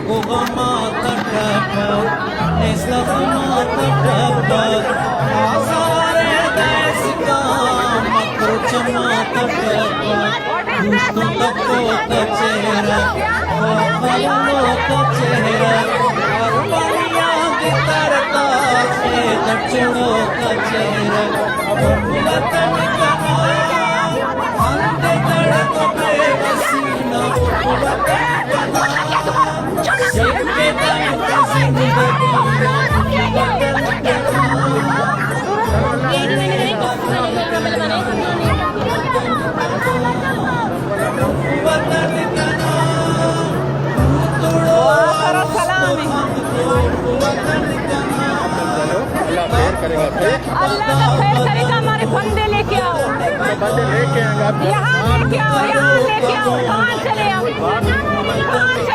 Kogama Katapa, Neslama Katapa, Asare Desika, Makrochama Katapa, Dusto Tako Kachera, Vapalo Kachera, Armania Gitarata, Kachuno Kachera, Mulatani Kama, Ante Taratame Vasina, Mulatani Kama. अल्लाह का खैर करेगा। हमारे बंदे लेके आओ, बंदे लेके आएंगे आप यहाँ लेके आओ, यहाँ लेके आओ। कहाँ चले हम, कहाँ चले?